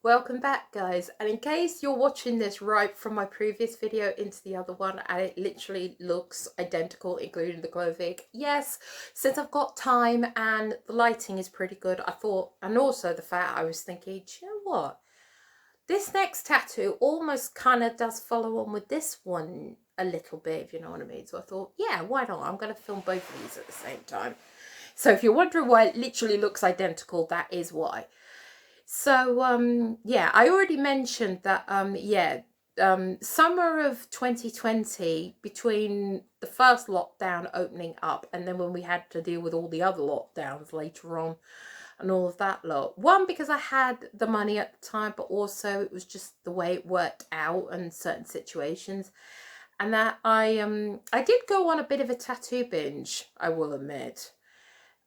Welcome back, guys, and in case you're watching this right from my previous video into the other one and it literally looks identical including the clothing, yes, since I've got time and the lighting is pretty good, I thought, and also the fact I was thinking, do you know what, this next tattoo almost kind of does follow on with this one a little bit, if you know what I mean. So I thought, yeah, why not, I'm going to film both of these at the same time. So if you're wondering why it literally looks identical, that is why. So yeah, I already mentioned that summer of 2020, between the first lockdown opening up and then when we had to deal with all the other lockdowns later on and all of that lot. One, because I had the money at the time, but also it was just the way it worked out and certain situations. And that I did go on a bit of a tattoo binge, I will admit.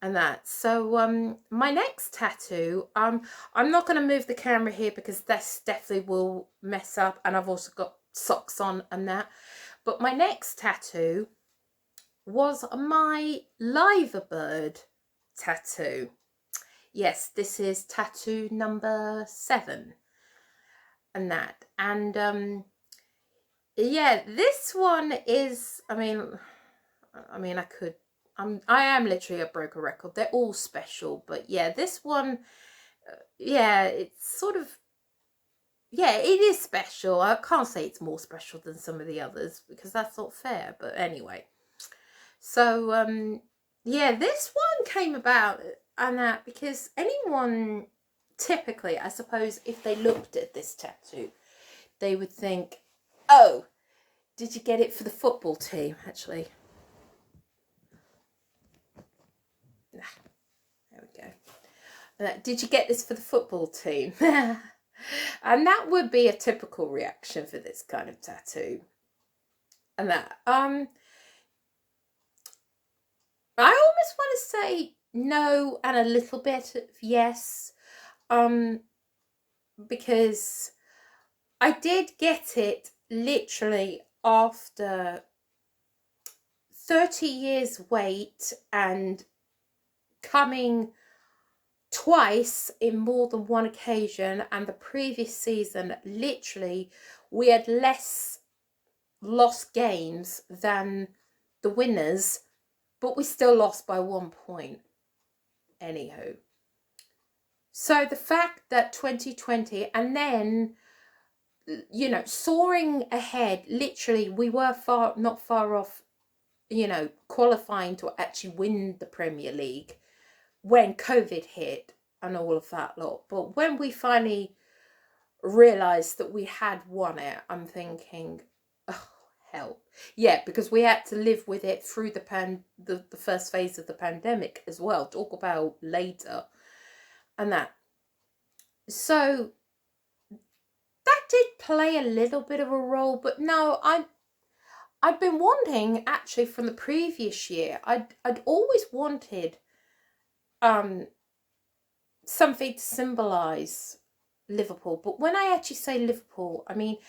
And that. So my next tattoo, I'm not going to move the camera here because this definitely will mess up, and I've also got socks on and that. But my next tattoo was my liver bird tattoo. Yes, this is tattoo number 7 and that. And yeah, this one is, I am literally a broken record. They're all special, but yeah, this one, yeah, it's sort of, yeah, it is special. I can't say it's more special than some of the others because that's not fair. But anyway, so yeah, this one came about and that because anyone typically, I suppose, if they looked at this tattoo, they would think, oh, did you get it for the football team? Actually, nah, there we go. Did you get this for the football team? And that would be a typical reaction for this kind of tattoo. And that, I almost want to say no and a little bit of yes, because I did get it literally after 30 years wait and coming twice in more than one occasion, and the previous season literally we had less lost games than the winners, but we still lost by 1 point. Anywho, so the fact that 2020 and then, you know, soaring ahead, literally we were not far off, you know, qualifying to actually win the Premier League when COVID hit and all of that lot. But when we finally realised that we had won it, I'm thinking, oh, help. Yeah, because we had to live with it through the first phase of the pandemic as well. Talk about later. And that. So that did play a little bit of a role, but no, I'd been wanting, actually, from the previous year, I'd always wanted something to symbolise Liverpool. But when I actually say Liverpool, I mean,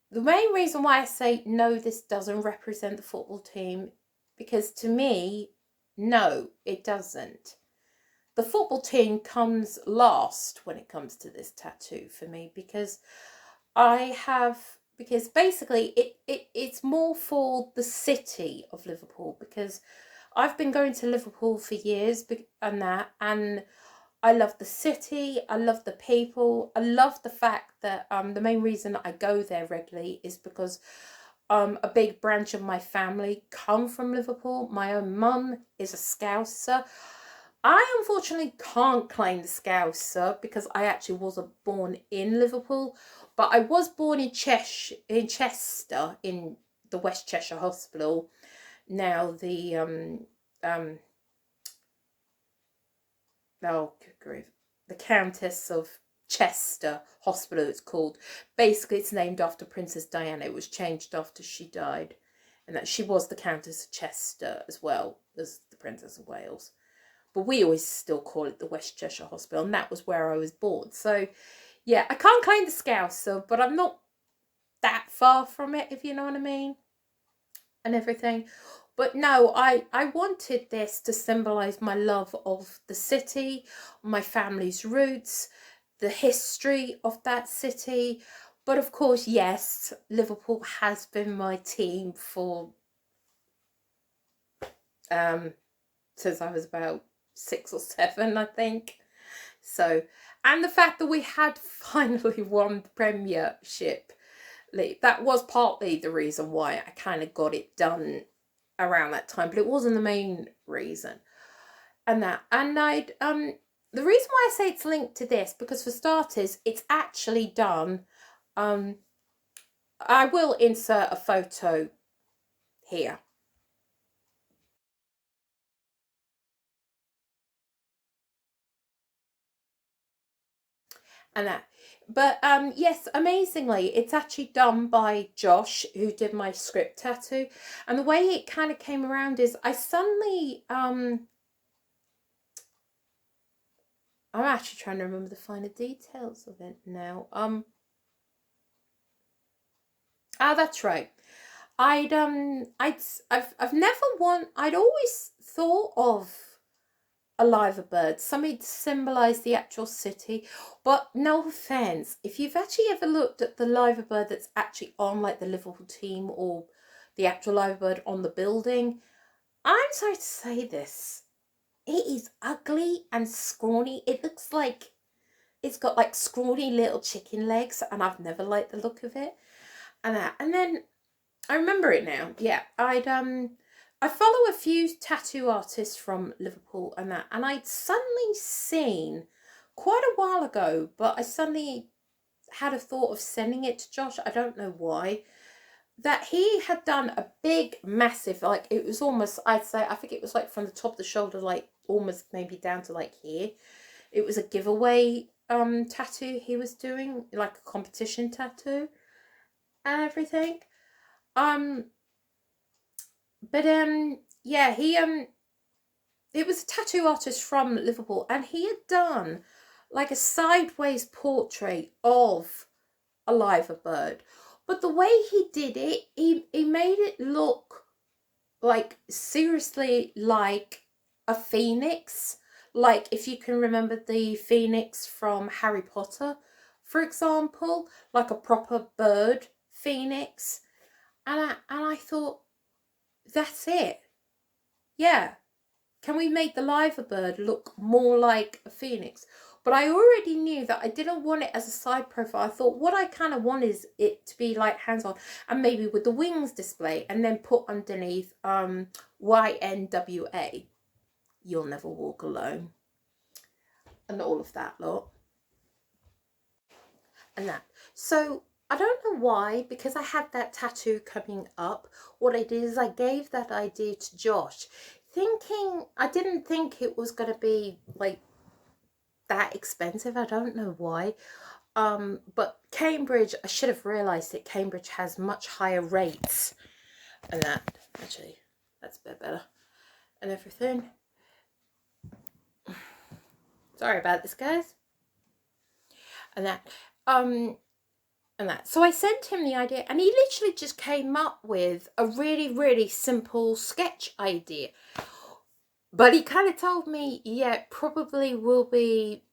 the main reason why I say no, this doesn't represent the football team, because to me, no, it doesn't. The football team comes last when it comes to this tattoo for me, because because basically it's more for the city of Liverpool, because I've been going to Liverpool for years and I love the city, I love the people, I love the fact that the main reason I go there regularly is because a big branch of my family come from Liverpool. My own mum is a Scouser. I unfortunately can't claim the Scouser because I actually wasn't born in Liverpool, but I was born in Chester, in the West Cheshire Hospital. Now oh, good grief, the Countess of Chester Hospital, it's called. Basically, it's named after Princess Diana. It was changed after she died, and that she was the Countess of Chester as well as the Princess of Wales. But we always still call it the West Cheshire Hospital, and that was where I was born. So, yeah, I can't claim the Scouser, but I'm not that far from it, if you know what I mean, and everything. But no, I wanted this to symbolise my love of the city, my family's roots, the history of that city. But of course, yes, Liverpool has been my team for since I was about 6 or 7, I think. So, and the fact that we had finally won the Premiership, that was partly the reason why I kind of got it done around that time, but it wasn't the main reason. And the reason why I say it's linked to this, because for starters, it's actually done. I will insert a photo here. And that, but yes, amazingly, it's actually done by Josh, who did my script tattoo. And the way it kind of came around is I suddenly I'm actually trying to remember the finer details of it now. That's right. I'd I've never I'd always thought of a liver bird, something to symbolise the actual city. But no offence, if you've actually ever looked at the liver bird that's actually on like the Liverpool team or the actual liver bird on the building, I'm sorry to say this, it is ugly and scrawny. It looks like it's got like scrawny little chicken legs, and I've never liked the look of it. And then I remember it now. Yeah, I follow a few tattoo artists from Liverpool and that, and I'd suddenly seen quite a while ago, but I suddenly had a thought of sending it to Josh. I don't know why. That he had done a big, massive, like it was almost, I'd say, I think it was like from the top of the shoulder, like almost maybe down to like here. It was a giveaway tattoo he was doing, like a competition tattoo and everything. But yeah, it was a tattoo artist from Liverpool, and he had done like a sideways portrait of a liver bird. But the way he did it, he made it look like seriously like a phoenix. Like if you can remember the phoenix from Harry Potter, for example, like a proper bird phoenix. And I thought, that's it. Yeah. Can we make the liver bird look more like a phoenix? But I already knew that I didn't want it as a side profile. I thought what I kind of want is it to be like hands-on, and maybe with the wings display, and then put underneath YNWA, you'll never walk alone, and all of that lot. And that. So I don't know why, because I had that tattoo coming up, what I did is I gave that idea to Josh, thinking, I didn't think it was going to be like that expensive. I don't know why. But Cambridge, I should have realised that Cambridge has much higher rates. And that, actually, that's a bit better. And everything. Sorry about this, guys. And that, so I sent him the idea, and he literally just came up with a really, really simple sketch idea. But he kind of told me, yeah, it probably will be,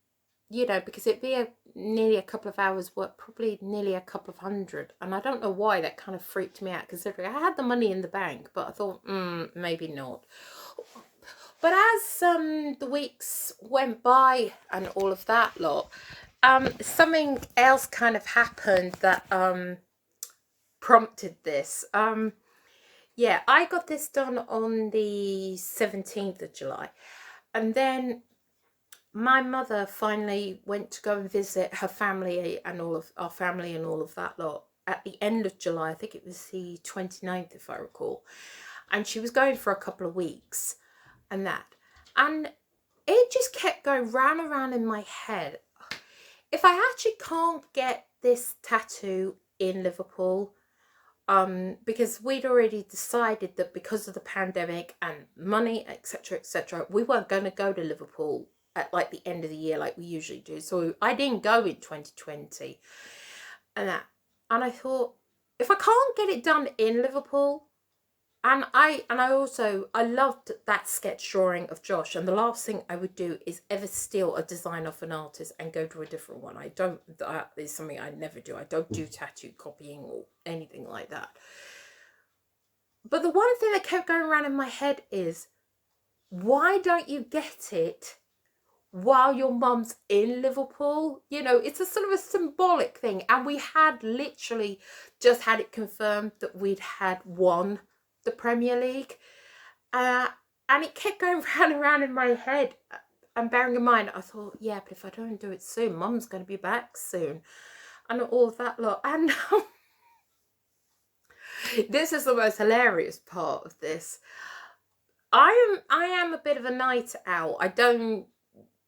you know, because it'd be nearly a couple of hours work, probably nearly a couple of hundred. And I don't know why that kind of freaked me out, considering I had the money in the bank, but I thought, maybe not. But as the weeks went by and all of that lot, something else kind of happened that prompted this. Yeah, I got this done on the 17th of July. And then my mother finally went to go and visit her family and all of our family and all of that lot at the end of July. I think it was the 29th, if I recall. And she was going for a couple of weeks and that. And it just kept going round and round in my head. If I actually can't get this tattoo in Liverpool, because we'd already decided that because of the pandemic and money, etc., we weren't going to go to Liverpool at like the end of the year like we usually do. So I didn't go in 2020 and I thought, if I can't get it done in Liverpool, And I also, I loved that sketch drawing of Josh, and the last thing I would do is ever steal a design off an artist and go to a different one. I don't, that is something I never do. I don't do tattoo copying or anything like that. But the one thing that kept going around in my head is, why don't you get it while your mum's in Liverpool? You know, it's a sort of a symbolic thing. And we had literally just had it confirmed that we'd had won the Premier League. And it kept going round and round in my head. And bearing in mind, I thought, yeah, but if I don't do it soon, mum's going to be back soon. And all of that lot. And this is the most hilarious part of this. I am a bit of a night owl. I don't,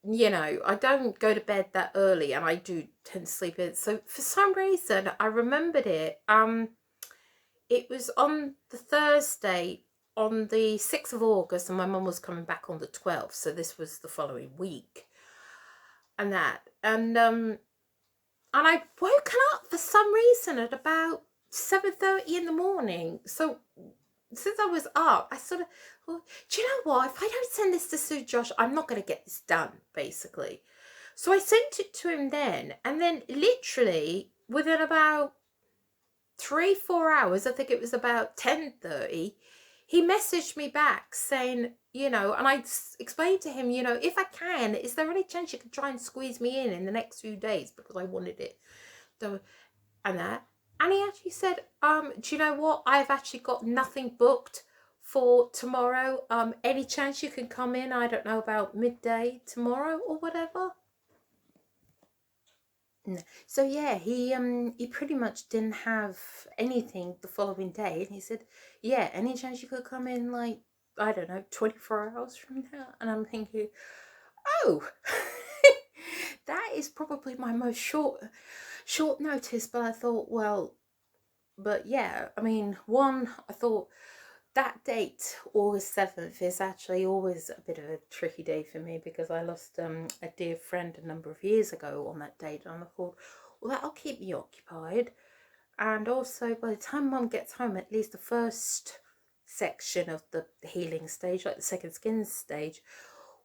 you know, I don't go to bed that early, and I do tend to sleep in. So for some reason, I remembered it. It was on the Thursday, on the 6th of August, and my mum was coming back on the 12th. So this was the following week, and that, and I'd woken up for some reason at about 7:30 in the morning. So since I was up, I sort of, well, do you know what? If I don't send this to Sue Josh, I'm not going to get this done, basically. So I sent it to him then, and then literally within about 3-4 hours, I think it was about 10:30, he messaged me back saying, you know, and I explained to him, you know, if I can, is there any chance you could try and squeeze me in the next few days, because I wanted it. So, and that. And he actually said, do you know what? I've actually got nothing booked for tomorrow. Any chance you can come in, I don't know, about midday tomorrow or whatever? No. So yeah, he pretty much didn't have anything the following day, and he said, yeah, any chance you could come in, like, I don't know, 24 hours from now? And I'm thinking, oh, that is probably my most short notice. But I thought, well, but yeah, I mean, I thought that date, August 7th, is actually always a bit of a tricky day for me, because I lost a dear friend a number of years ago on that date, and I thought, well, that'll keep me occupied. And also, by the time mum gets home, at least the first section of the healing stage, like the second skin stage,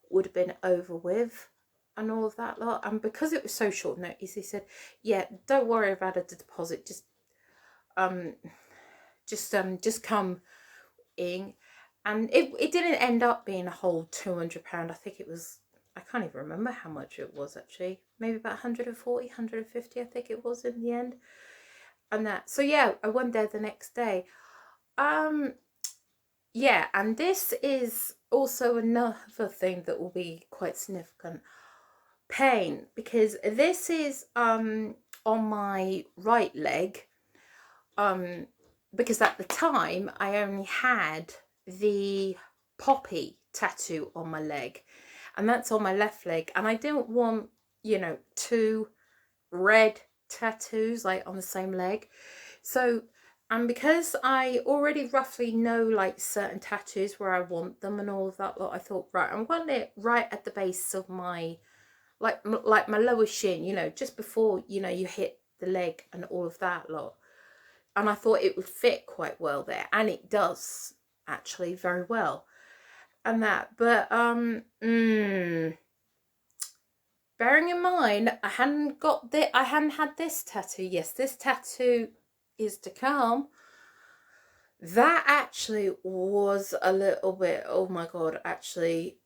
would have been over with, and all of that lot. And because it was so short notice, he said, yeah, don't worry about a deposit, just come in. And it didn't end up being a whole £200. I think it was, I can't even remember how much it was actually, maybe about 140, 150, I think it was in the end. And that, so yeah, I went there the next day. Yeah, and this is also another thing that will be quite significant. Pain, because this is on my right leg, because at the time I only had the poppy tattoo on my leg, and that's on my left leg, and I didn't want, you know, two red tattoos like on the same leg. So, and because I already roughly know like certain tattoos where I want them and all of that lot, I thought, right, I'm going to right at the base of my, like my lower shin, you know, just before, you know, you hit the leg and all of that lot. And I thought it would fit quite well there, and it does actually very well, and that. But bearing in mind, I hadn't had this tattoo. Yes, this tattoo is to come. That actually was a little bit, oh my god, actually,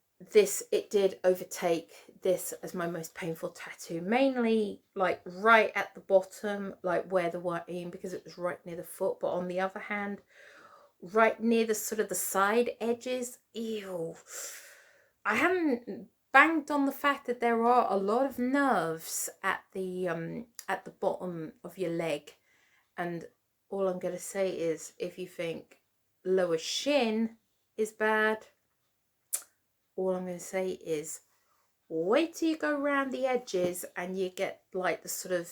it did overtake this as my most painful tattoo, mainly like right at the bottom, like where the whiting, because it was right near the foot. But on the other hand, right near the sort of the side edges, ew. I hadn't banged on the fact that there are a lot of nerves at the bottom of your leg. And all I'm going to say is, if you think lower shin is bad, all I'm going to say is, wait till you go around the edges and you get like the sort of,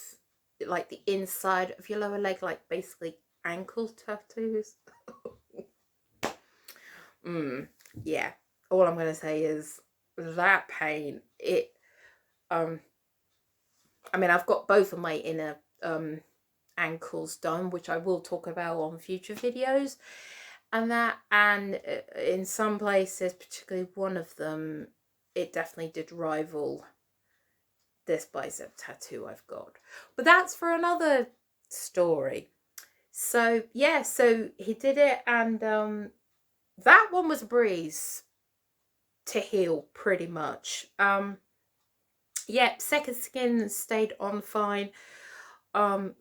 like the inside of your lower leg, like basically ankle tattoos. Yeah, all I'm going to say is that pain, I mean, I've got both of my inner ankles done, which I will talk about on future videos. and in some places, particularly one of them, it definitely did rival this bicep tattoo I've got. But that's for another story. So yeah, so he did it, and that one was a breeze to heal pretty much. Yeah, second skin stayed on fine.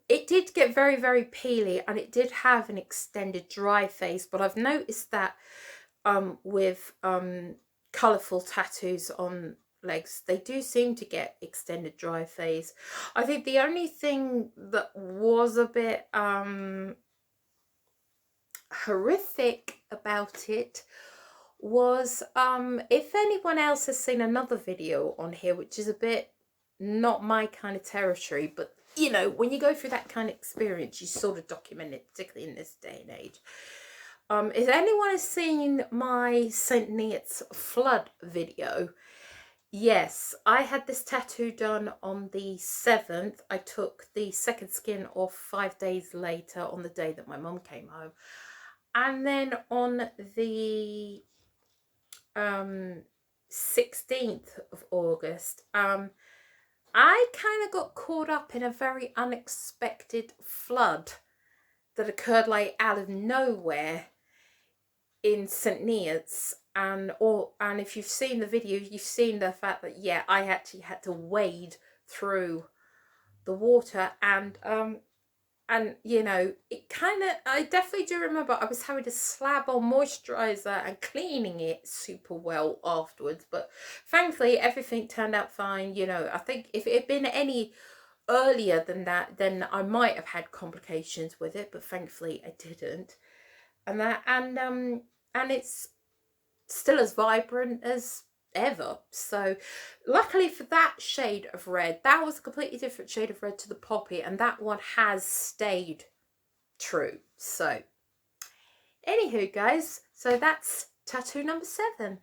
It did get very, very peely, and it did have an extended dry phase, but I've noticed that with colourful tattoos on legs, they do seem to get extended dry phase. I think the only thing that was a bit horrific about it was if anyone else has seen another video on here, which is a bit not my kind of territory, but you know, when you go through that kind of experience, you sort of document it, particularly in this day and age. If anyone has seen my St. Neots flood video, yes, I had this tattoo done on the 7th. I took the second skin off 5 days later, on the day that my mum came home. And then on the 16th of August, I kind of got caught up in a very unexpected flood that occurred like out of nowhere in St. Neots. And if you've seen the video, you've seen the fact that, yeah, I actually had to wade through the water, and you know, it kind of, I definitely do remember I was having to slab on moisturizer and cleaning it super well afterwards, but thankfully everything turned out fine. You know, I think if it had been any earlier than that, then I might have had complications with it, but thankfully I didn't. And it's still as vibrant as ever. So luckily for that shade of red, that was a completely different shade of red to the poppy, and that one has stayed true. So anywho guys, so that's tattoo number 7.